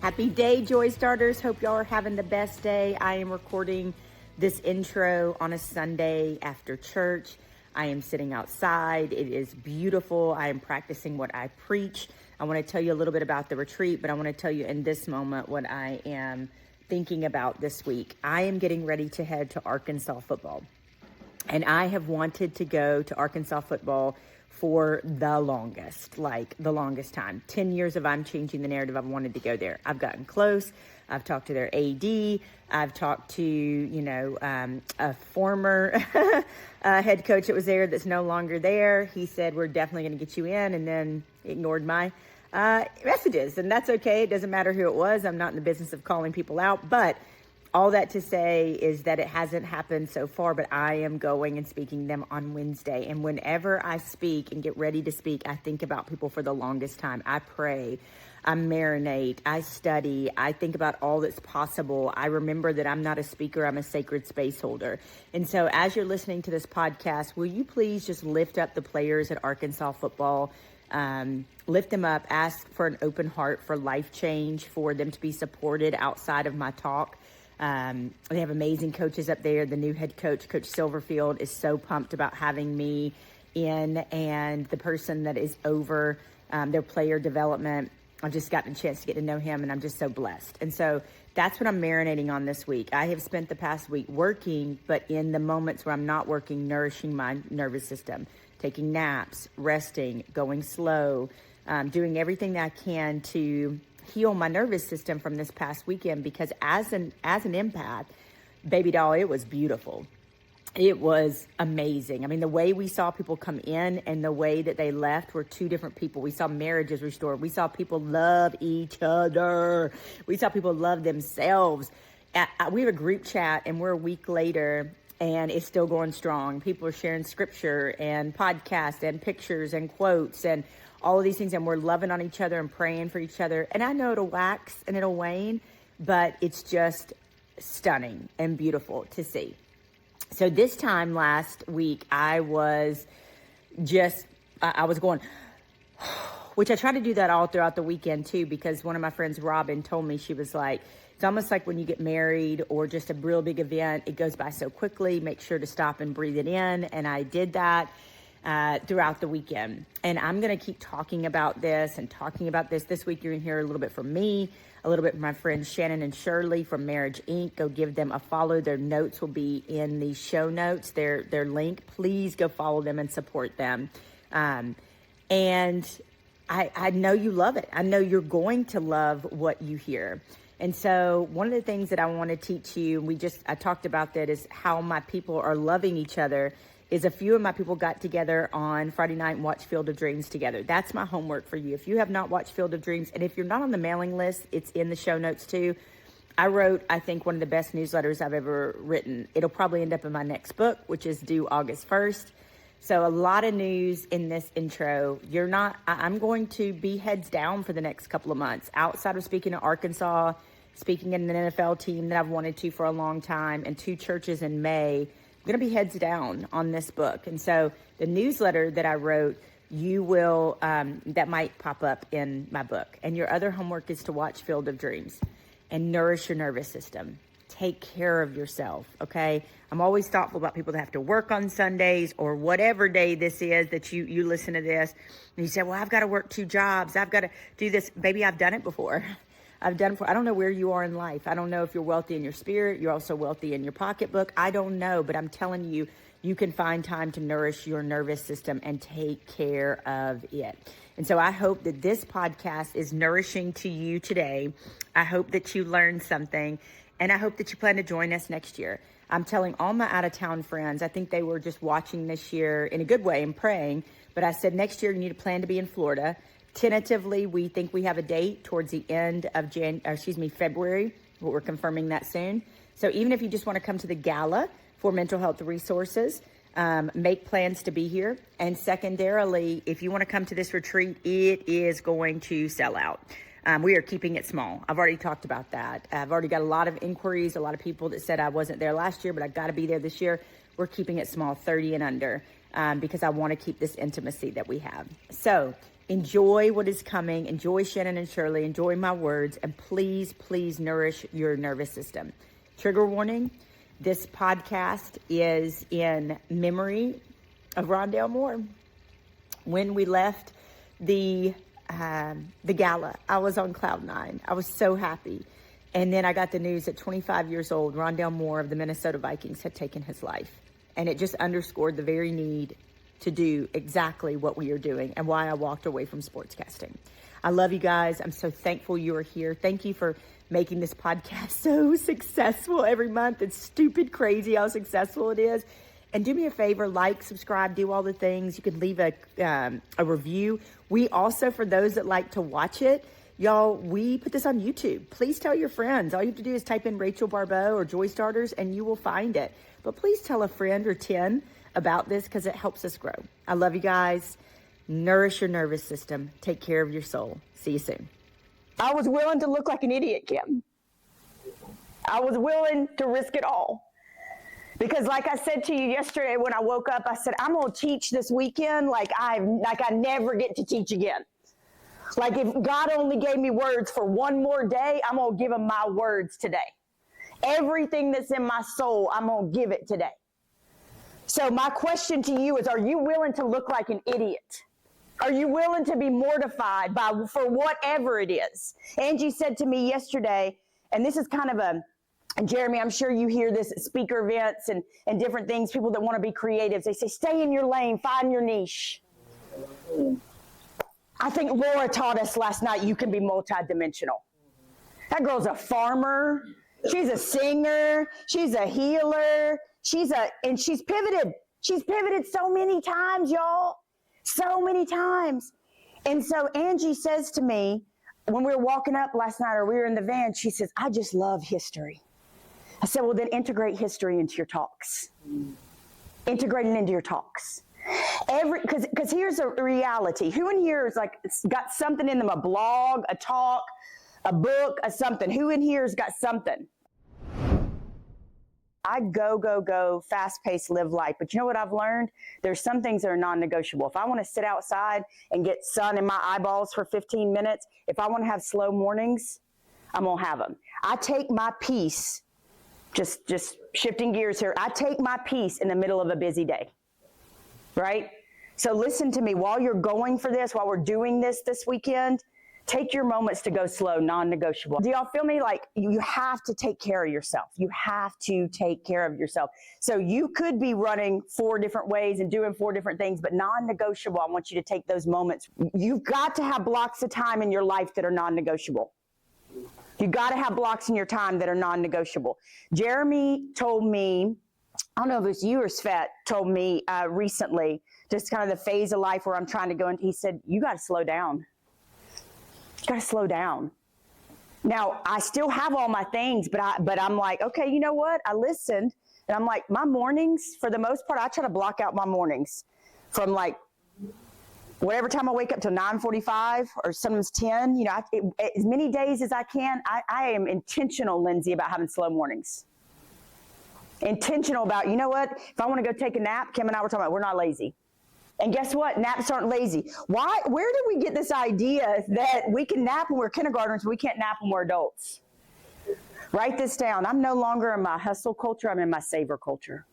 Happy day, Joy Starters. Hope y'all are having the best day. I am recording this intro on a Sunday after church. I am sitting outside. It is beautiful. I am practicing what I preach. I want to tell you a little bit about the retreat, but I want to tell you in this moment what I am thinking about this week. I am getting ready to head to Arkansas football. And I have wanted to go to Arkansas football for the longest time. 10 years of I'm changing the narrative. I've wanted to go there. I've gotten close. I've talked to their AD. I've talked to, a former head coach that was there that's no longer there. He said, we're definitely going to get you in, and then ignored my messages. And that's okay. It doesn't matter who it was. I'm not in the business of calling people out. But all that to say is that it hasn't happened so far, but I am going and speaking them on Wednesday. And whenever I speak and get ready to speak, I think about people for the longest time. I pray, I marinate, I study, I think about all that's possible. I remember that I'm not a speaker, I'm a sacred space holder. And so as you're listening to this podcast, will you please just lift up the players at Arkansas football? Lift them up, ask for an open heart for life change, for them to be supported outside of my talk. They have amazing coaches up there. The new head coach, Coach Silverfield, is so pumped about having me in, and the person that is over their player development. I've just gotten a chance to get to know him, and I'm just so blessed. And so that's what I'm marinating on this week. I have spent the past week working, but in the moments where I'm not working, nourishing my nervous system, taking naps, resting, going slow, doing everything that I can to heal my nervous system from this past weekend, because as an empath, baby doll, it was beautiful. It was amazing. I mean, the way we saw people come in and the way that they left were two different people. We saw marriages restored. We saw people love each other. We saw people love themselves. We have a group chat, and we're a week later, and it's still going strong. People are sharing scripture and podcasts and pictures and quotes and all of these things, and we're loving on each other and praying for each other. And I know it'll wax and it'll wane, but it's just stunning and beautiful to see. So this time last week, I was going, which I try to do that all throughout the weekend too, because one of my friends, Robin, told me, she was like, it's almost like when you get married or just a real big event, it goes by so quickly. Make sure to stop and breathe it in. And I did that throughout the weekend. And I'm going to keep talking about this and talking about this. This week, you're going to hear a little bit from me, a little bit from my friends Shannon and Shirley from Marriage Inc. Go give them a follow. Their notes will be in the show notes, their link. Please go follow them and support them. And I know you love it. I know you're going to love what you hear. And so one of the things that I want to teach you, I talked about that, is how my people are loving each other. Is a few of my people got together on Friday night and watched Field of Dreams together. That's my homework for you. If you have not watched Field of Dreams, and if you're not on the mailing list, it's in the show notes too. I wrote, I think, one of the best newsletters I've ever written. It'll probably end up in my next book, which is due August 1st. So a lot of news in this intro. I'm going to be heads down for the next couple of months. Outside of speaking to Arkansas, speaking in an NFL team that I've wanted to for a long time, and 2 churches in May, I'm going to be heads down on this book. And so the newsletter that I wrote, you will, that might pop up in my book. And your other homework is to watch Field of Dreams and nourish your nervous system. Take care of yourself, okay? I'm always thoughtful about people that have to work on Sundays or whatever day this is that you listen to this. And you say, well, I've got to work 2 jobs. I've got to do this. Baby, I've done it before. I don't know where you are in life. I don't know if you're wealthy in your spirit. You're also wealthy in your pocketbook. I don't know, but I'm telling you, you can find time to nourish your nervous system and take care of it. And so I hope that this podcast is nourishing to you today. I hope that you learned something, and I hope that you plan to join us next year. I'm telling all my out-of-town friends, I think they were just watching this year in a good way and praying, but I said next year you need to plan to be in Florida. Tentatively, we think we have a date towards the end of February, but we're confirming that soon. So even if you just want to come to the gala for mental health resources, make plans to be here. And secondarily, if you want to come to this retreat, it is going to sell out. We are keeping it small. I've already talked about that. I've already got a lot of inquiries, a lot of people that said I wasn't there last year, but I got to be there this year. We're keeping it small, 30 and under, because I want to keep this intimacy that we have. So Enjoy what is coming. Enjoy Shannon and Shirley. Enjoy my words. And please, please nourish your nervous system. Trigger warning, this podcast is in memory of Rondell Moore. When we left the gala, I was on cloud nine. I was so happy. And then I got the news at 25 years old, Rondell Moore of the Minnesota Vikings had taken his life. And it just underscored the very need to do exactly what we are doing and why I walked away from sportscasting. I love you guys. I'm so thankful you are here. Thank you for making this podcast so successful every month. It's stupid crazy how successful it is. And do me a favor, like, subscribe, do all the things. You can leave a review. We also, for those that like to watch it, y'all, we put this on YouTube. Please tell your friends. All you have to do is type in Rachel Baribeau or Joy Starters and you will find it. But please tell a friend or 10 about this because it helps us grow. I love you guys. Nourish your nervous system. Take care of your soul. See you soon. I was willing to look like an idiot, Kim. I was willing to risk it all. Because like I said to you yesterday when I woke up, I said, I'm going to teach this weekend like I never get to teach again. Like if God only gave me words for one more day, I'm going to give him my words today. Everything that's in my soul, I'm going to give it today. So my question to you is, are you willing to look like an idiot? Are you willing to be mortified for whatever it is? Angie said to me yesterday, and this is kind of and Jeremy, I'm sure you hear this at speaker events and different things, people that want to be creatives. They say, stay in your lane, find your niche. I think Laura taught us last night you can be multidimensional. That girl's a farmer. She's a singer. She's a healer. And she's pivoted. She's pivoted so many times, y'all. So many times. And so Angie says to me, when we were walking up last night or we were in the van, she says, I just love history. I said, well, then integrate history into your talks. Integrate it into your talks. Because here's a reality. Who in here is like got something in them, a blog, a talk, a book, a something? Who in here has got something? I go, fast-paced, live life. But you know what I've learned? There's some things that are non-negotiable. If I want to sit outside and get sun in my eyeballs for 15 minutes, if I want to have slow mornings, I'm going to have them. I take my peace, just shifting gears here, I take my peace in the middle of a busy day, right? So listen to me. While you're going for this, while we're doing this weekend, take your moments to go slow, non-negotiable. Do y'all feel me? Like you have to take care of yourself. You have to take care of yourself. So you could be running 4 different ways and doing 4 different things, but non-negotiable, I want you to take those moments. You've got to have blocks of time in your life that are non-negotiable. You got to have blocks in your time that are non-negotiable. Jeremy told me, I don't know if it was you or Svet, told me recently, just kind of the phase of life where I'm trying to go into, he said, you got to slow down. You got to slow down. Now, I still have all my things, but I'm like, okay, you know what? I listened, and I'm like, my mornings, for the most part, I try to block out my mornings from like whatever time I wake up till 9:45 or sometimes 10. You know, as many days as I can. I am intentional, Lindsay, about having slow mornings. Intentional about, you know what? If I want to go take a nap, Kim and I were talking about, we're not lazy. And guess what? Naps aren't lazy. Why? Where did we get this idea that we can nap when we're kindergartners, we can't nap when we're adults? Write this down. I'm no longer in my hustle culture. I'm in my savor culture.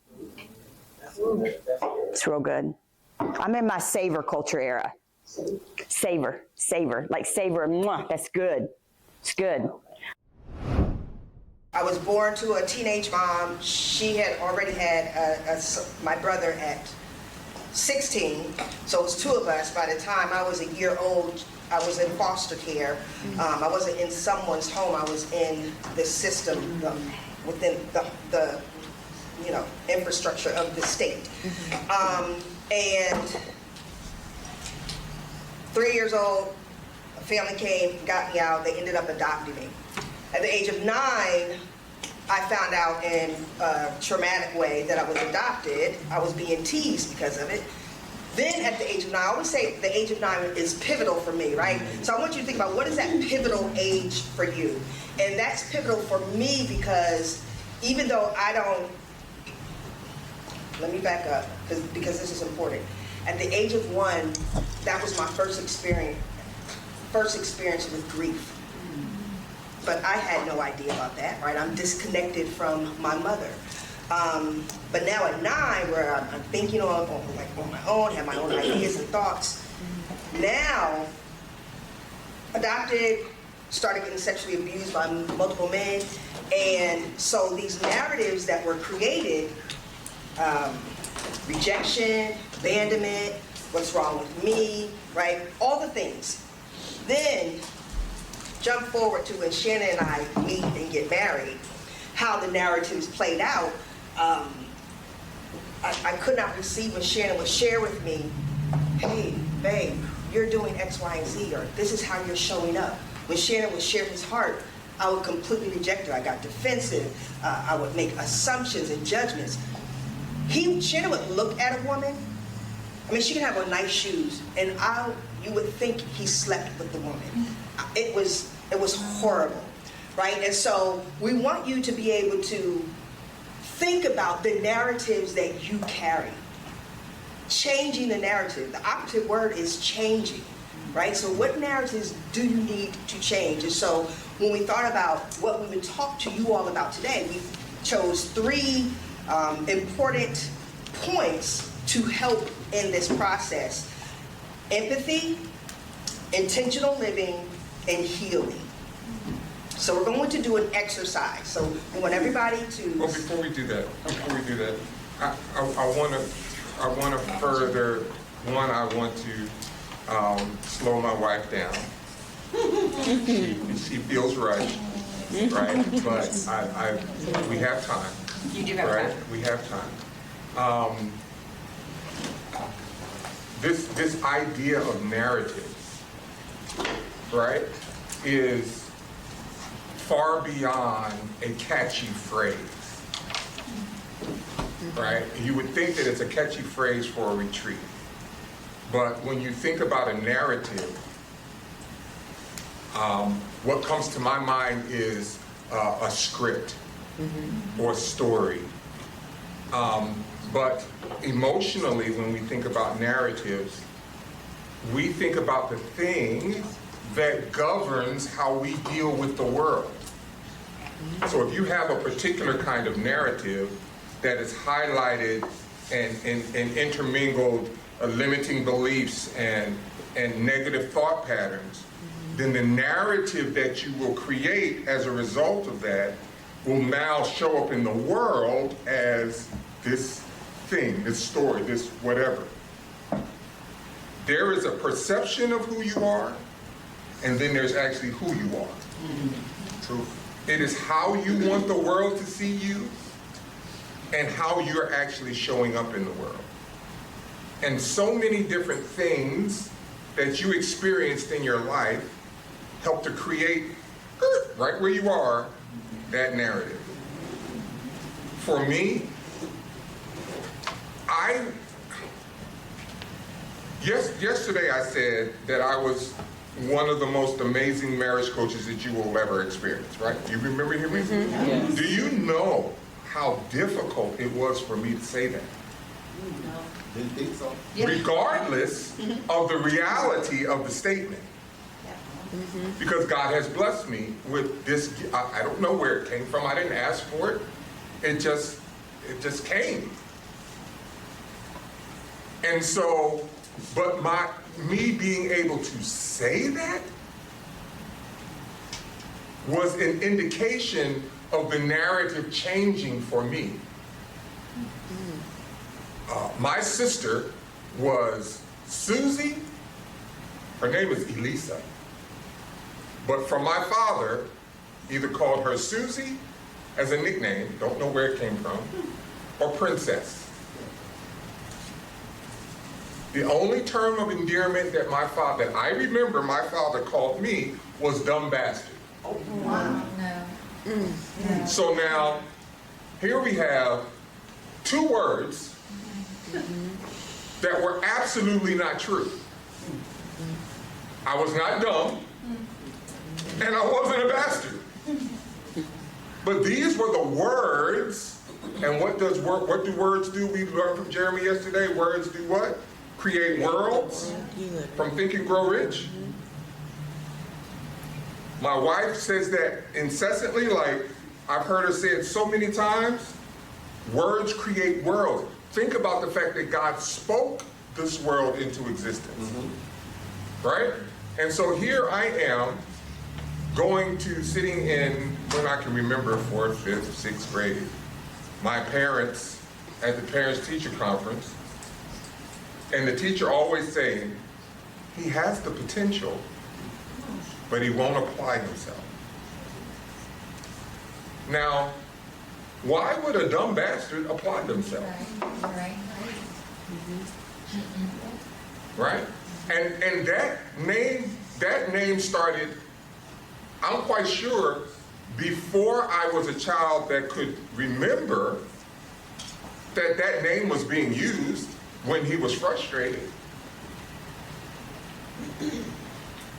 It's real good. I'm in my savor culture era. Savor, like savor. Mwah, that's good. It's good. I was born to a teenage mom. She had already had my brother at 16, so it was 2 of us. By the time I was a year old, I was in foster care. I wasn't in someone's home. I was in the system within the infrastructure of the state. And 3 years old, a family came, got me out. They ended up adopting me. At the age of 9, I found out in a traumatic way that I was adopted. I was being teased because of it. Then at the age of 9, I always say the age of 9 is pivotal for me, right? So I want you to think about, what is that pivotal age for you? And that's pivotal for me because even though I don't, let me back up because this is important. At the age of 1, that was my first experience with grief. But I had no idea about that, right? I'm disconnected from my mother. But now at 9, where I'm thinking on my own, have my own ideas and thoughts. Now, adopted, started getting sexually abused by multiple men. And so these narratives that were created, rejection, abandonment, what's wrong with me, right? All the things. Then jump forward to when Shannon and I meet and get married, how the narratives played out. I could not receive when Shannon would share with me, hey, babe, you're doing X, Y, and Z, or this is how you're showing up. When Shannon would share his heart, I would completely reject it. I got defensive. I would make assumptions and judgments. Shannon would look at a woman. I mean, she could have on nice shoes, and you would think he slept with the woman. It was horrible, right? And so we want you to be able to think about the narratives that you carry. Changing the narrative. The operative word is changing, right? So what narratives do you need to change? And so when we thought about what we would talk to you all about today, we chose 3 important points to help in this process: empathy, intentional living, and healing. So we're going to do an exercise. So we want everybody to. Well, before we do that, I want to further. One, I want to slow my wife down. She feels rushed, right? But we have time. You do have right? time. We have time. This idea of narratives, right, is far beyond a catchy phrase, right? You would think that it's a catchy phrase for a retreat, but when you think about a narrative, what comes to my mind is a script or story. But emotionally, when we think about narratives, we think about the thing that governs how we deal with the world. So if you have a particular kind of narrative that is highlighted and intermingled limiting beliefs and negative thought patterns, then the narrative that you will create as a result of that will now show up in the world as this thing, this story, this whatever. There is a perception of who you are, and then there's actually who you are. True. It is how you want the world to see you and how you're actually showing up in the world. And so many different things that you experienced in your life help to create, right where you are, that narrative. For me, yesterday I said that I was one of the most amazing marriage coaches that you will ever experience, right? You remember hearing me? Mm-hmm. Yes. Do you know how difficult it was for me to say that? No. Didn't think so. Yeah. Regardless of the reality of the statement. Mm-hmm. Because God has blessed me with this, I don't know where it came from, I didn't ask for it, it just came. And so, but me being able to say that was an indication of the narrative changing for me. My sister was Susie, her name is Elisa, but from my father, either called her Susie as a nickname, don't know where it came from, or Princess. The only term of endearment that I remember my father called me was dumb bastard. Oh, wow. No. So now, here we have 2 words that were absolutely not true. I was not dumb, and I wasn't a bastard. But these were the words, and what do words do? We learned from Jeremy yesterday, words do what? create worlds from Think and Grow Rich. My wife says that incessantly, like I've heard her say it so many times. Words create worlds. Think about the fact that God spoke this world into existence, right? And so here I am going to sitting in, when I can remember, 4th, 5th, 6th grade, my parents at the parents-teacher conference, and the teacher always saying, he has the potential, but he won't apply himself. Now, why would a dumb bastard apply themselves? Right? And that name started, I'm quite sure, before I was a child that could remember that name was being used when he was frustrated.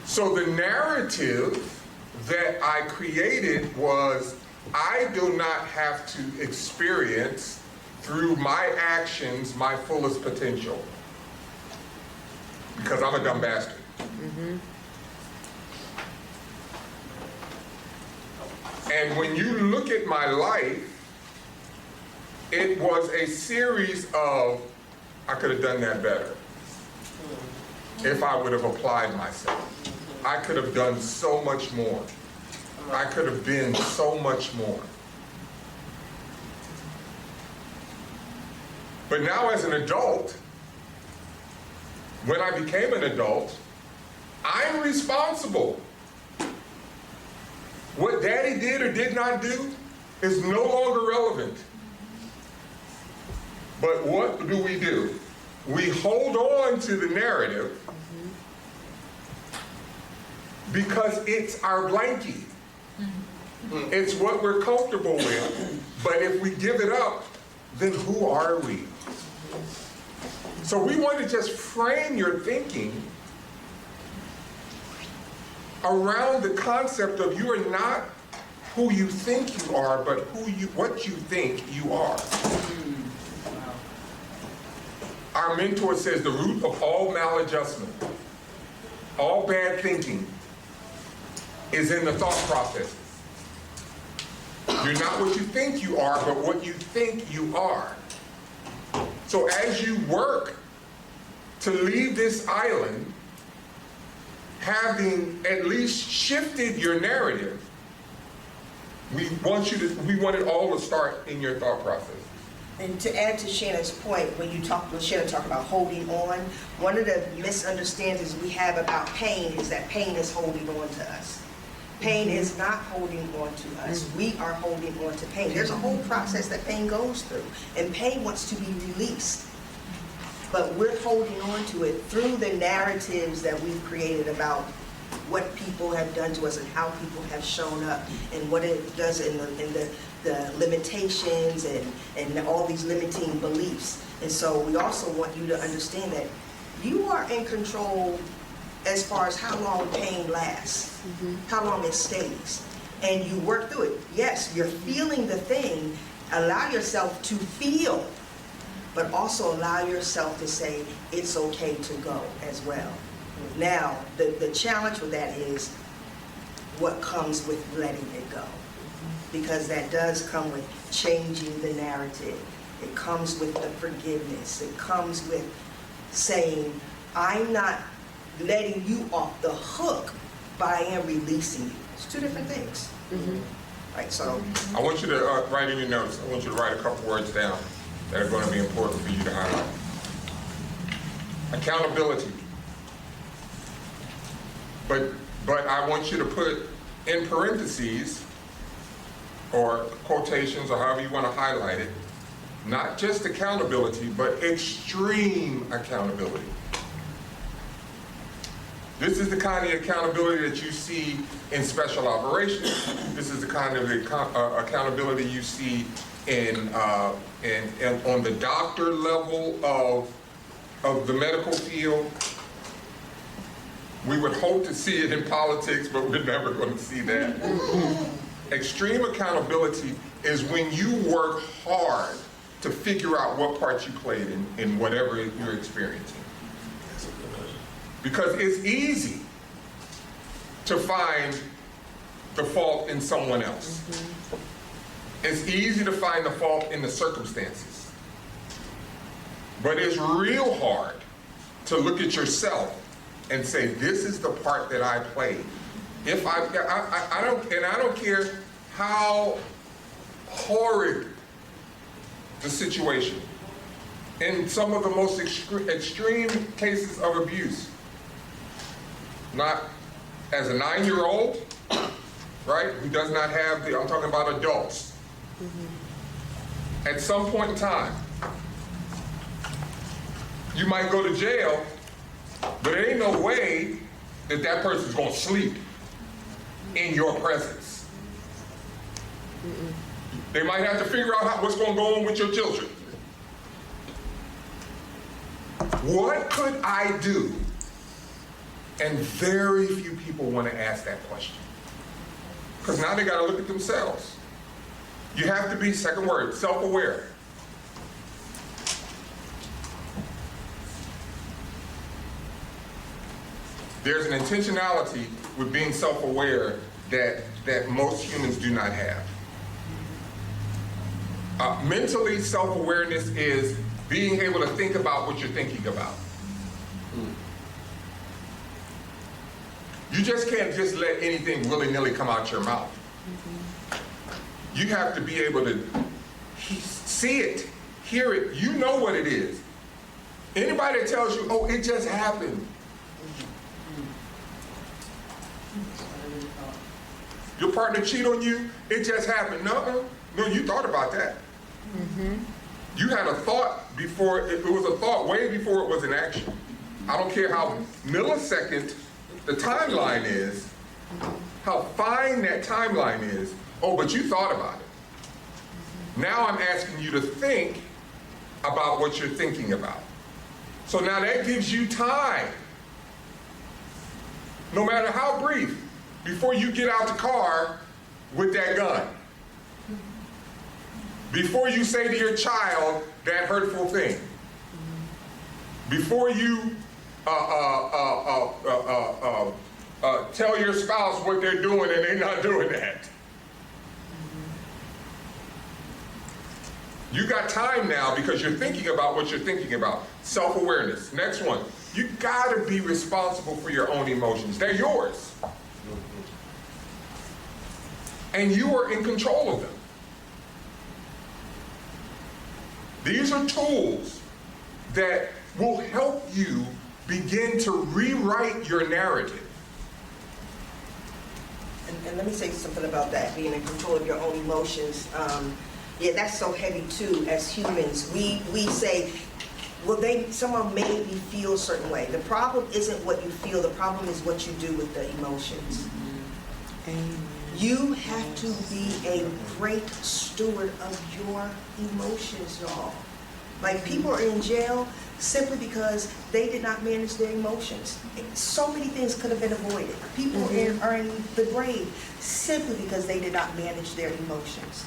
So the narrative that I created was, I do not have to experience through my actions my fullest potential because I'm a dumb bastard. And when you look at my life, it was a series of, I could have done that better if I would have applied myself. I could have done so much more. I could have been so much more. But now as an adult, when I became an adult, I'm responsible. What daddy did or did not do is no longer relevant. But what do? We hold on to the narrative because it's our blankie. It's what we're comfortable with. But if we give it up, then who are we? So we want to just frame your thinking around the concept of you are not who you think you are, but what you think you are. Our mentor says the root of all maladjustment, all bad thinking, is in the thought processes. You're not what you think you are, but what you think you are. So as you work to leave this island, having at least shifted your narrative, we want it all to start in your thought process. And to add to Shannon's point, when Shannon talked about holding on, one of the misunderstandings we have about pain is that pain is holding on to us. Pain is not holding on to us. We are holding on to pain. There's a whole process that pain goes through, and pain wants to be released. But we're holding on to it through the narratives that we've created about what people have done to us and how people have shown up and what it does in the limitations and all these limiting beliefs. And so we also want you to understand that you are in control as far as how long pain lasts, how long it stays. And you work through it. Yes, you're feeling the thing. Allow yourself to feel, but also allow yourself to say it's okay to go as well. Now, the challenge with that is what comes with letting it go. Because that does come with changing the narrative. It comes with the forgiveness. It comes with saying, I'm not letting you off the hook, but I am releasing you. It's two different things. Right, so. I want you to write in your notes, I want you to write a couple words down that are going to be important for you to highlight. Accountability. But I want you to put in parentheses or quotations or however you want to highlight it, not just accountability, but extreme accountability. This is the kind of accountability that you see in special operations. This is the kind of accountability you see on the doctor level of the medical field. We would hope to see it in politics, but we're never going to see that. Extreme accountability is when you work hard to figure out what part you played in whatever you're experiencing. Because it's easy to find the fault in someone else. It's easy to find the fault in the circumstances. But it's real hard to look at yourself and say, this is the part that I played. If I don't care how horrid the situation. In some of the most extreme cases of abuse, not as a 9-year-old, right, who does not have I'm talking about adults. At some point in time, you might go to jail, but there ain't no way that that person's gonna sleep in your presence. They might have to figure out what's gonna go on with your children. What could I do? And very few people want to ask that question. Because now they got to look at themselves. You have to be, second word, self-aware. There's an intentionality with being self-aware that most humans do not have. Mentally, self-awareness is being able to think about what you're thinking about. You just can't just let anything willy-nilly come out your mouth. You have to be able to see it, hear it. You know what it is. Anybody that tells you, oh, it just happened. Your partner cheat on you, it just happened. No, you thought about that. You had a thought before, it was a thought way before it was an action. I don't care how millisecond the timeline is, how fine that timeline is. Oh, but you thought about it. Now I'm asking you to think about what you're thinking about. So now that gives you time, no matter how brief, before you get out the car with that gun. Before you say to your child that hurtful thing. Before you tell your spouse what they're doing and they're not doing that. You got time now because you're thinking about what you're thinking about. Self-awareness. Next one. You gotta be responsible for your own emotions. They're yours. And you are in control of them. These are tools that will help you begin to rewrite your narrative. And let me say something about that, being in control of your own emotions. Yeah, that's so heavy too. As humans, we say, well, someone made me feel a certain way. The problem isn't what you feel. The problem is what you do with the emotions. You have to be a great steward of your emotions, y'all. Like, people are in jail simply because they did not manage their emotions. So many things could have been avoided. People are in the grave simply because they did not manage their emotions,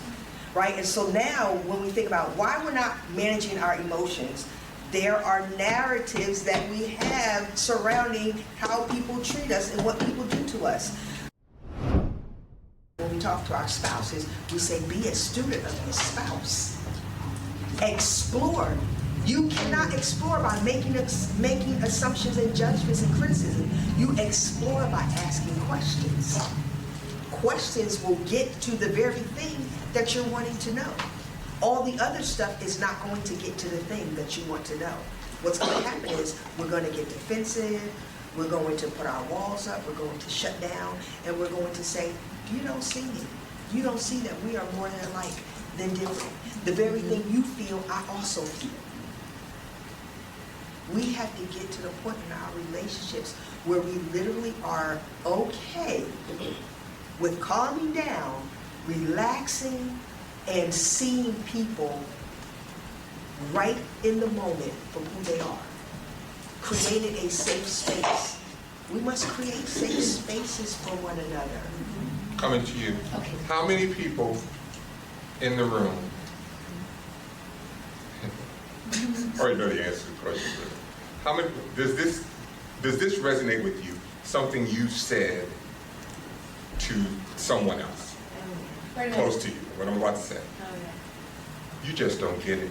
right? And so now when we think about why we're not managing our emotions, there are narratives that we have surrounding how people treat us and what people do to us. When we talk to our spouses, we say, be a student of your spouse. Explore. You cannot explore by making assumptions and judgments and criticism. You explore by asking questions. Questions will get to the very thing that you're wanting to know. All the other stuff is not going to get to the thing that you want to know. What's going to happen is we're going to get defensive, we're going to put our walls up, we're going to shut down, and we're going to say, you don't see me. You don't see that we are more than alike than different. The very thing you feel, I also feel. We have to get to the point in our relationships where we literally are okay with calming down, relaxing, and seeing people right in the moment for who they are. Creating a safe space. We must create safe spaces for one another. Coming to you. Okay. How many people in the room, I already know the answer to the question, but how many, does this resonate with you? Something you said to someone else, close to you, what I'm about to say. You just don't get it.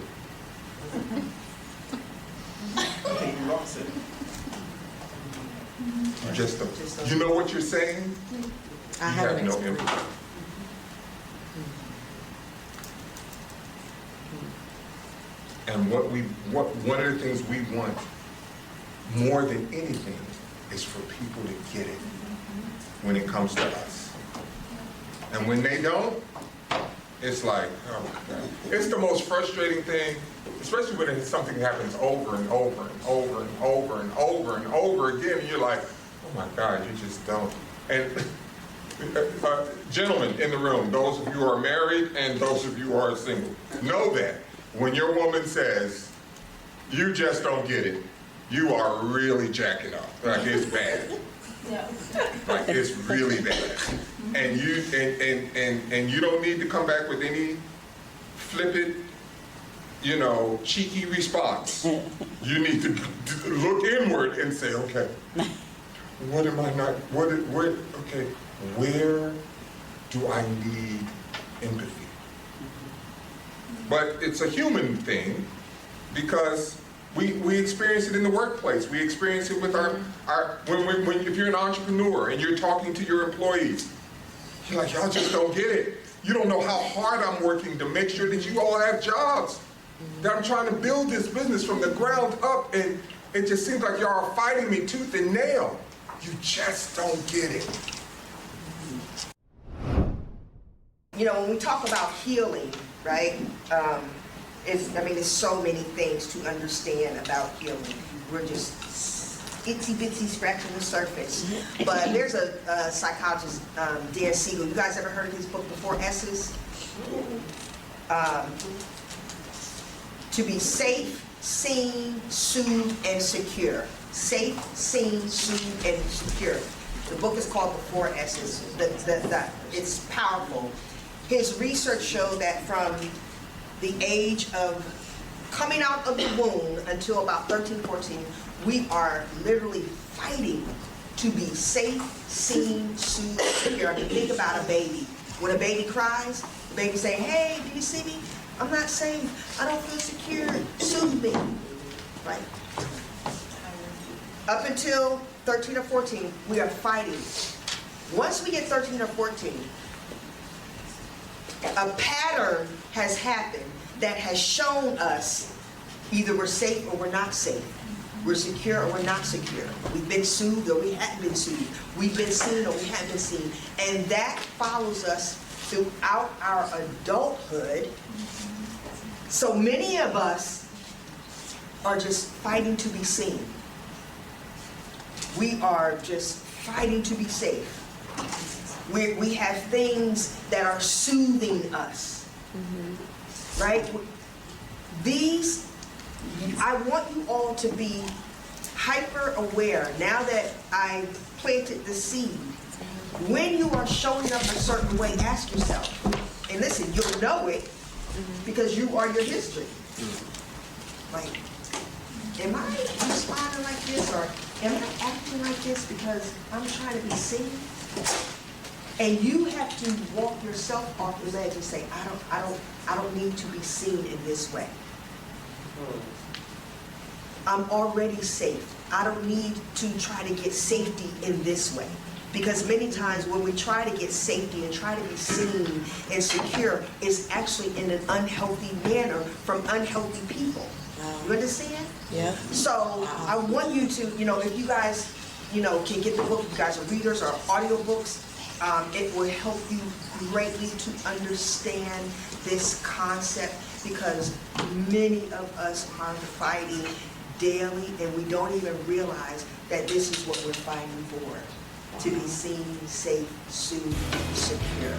You lost it. You just don't. You know what you're saying? I You haven't have no experienced. empathy. And one of the things we want more than anything is for people to get it when it comes to us. And when they don't, it's like, oh my God. It's the most frustrating thing, especially when something happens over and over and over and over and over and over again, and you're like, oh my God, you just don't. And gentlemen in the room, those of you who are married and those of you who are single, know that when your woman says, you just don't get it, you are really jacking up. Like, it's bad. Like, it's really bad. And you don't need to come back with any flippant, cheeky response. You need to look inward and say, okay, what am I not, okay, where do I need empathy? But it's a human thing because we experience it in the workplace. We experience it with if you're an entrepreneur and you're talking to your employees, you're like, y'all just don't get it. You don't know how hard I'm working to make sure that you all have jobs. That I'm trying to build this business from the ground up, and it just seems like y'all are fighting me tooth and nail. You just don't get it. When we talk about healing, right? There's so many things to understand about healing. We're just itsy bitsy scratching the surface. But there's a psychologist, Dan Siegel. You guys ever heard of his book, The 4 S's? To be safe, seen, soothed, and secure. Safe, seen, soothed, and secure. The book is called The 4 S's. It's powerful. His research showed that from the age of coming out of the womb until about 13, 14, we are literally fighting to be safe, seen, soothed, secure. I mean, think about a baby. When a baby cries, the baby's saying, hey, do you see me? I'm not safe. I don't feel secure. Soothe me. Right? Up until 13 or 14, we are fighting. Once we get 13 or 14, a pattern has happened that has shown us either we're safe or we're not safe. We're secure or we're not secure. We've been soothed or we haven't been soothed. We've been seen or we haven't been seen. And that follows us throughout our adulthood. So many of us are just fighting to be seen. We are just fighting to be safe. We have things that are soothing us, right? I want you all to be hyper aware now that I planted the seed. When you are showing up a certain way, ask yourself, and listen, you'll know it because you are your history. Like, am I responding like this, or am I acting like this because I'm trying to be seen? And you have to walk yourself off the ledge and say, I don't need to be seen in this way. I'm already safe. I don't need to try to get safety in this way. Because many times when we try to get safety and try to be seen and secure, it's actually in an unhealthy manner from unhealthy people. You understand? Yeah. So I want you to, if you guys, can get the book, you guys are readers or audiobooks, it will help you greatly to understand this concept, because many of us are fighting daily and we don't even realize that this is what we're fighting for. To be seen, safe, soothed, secure.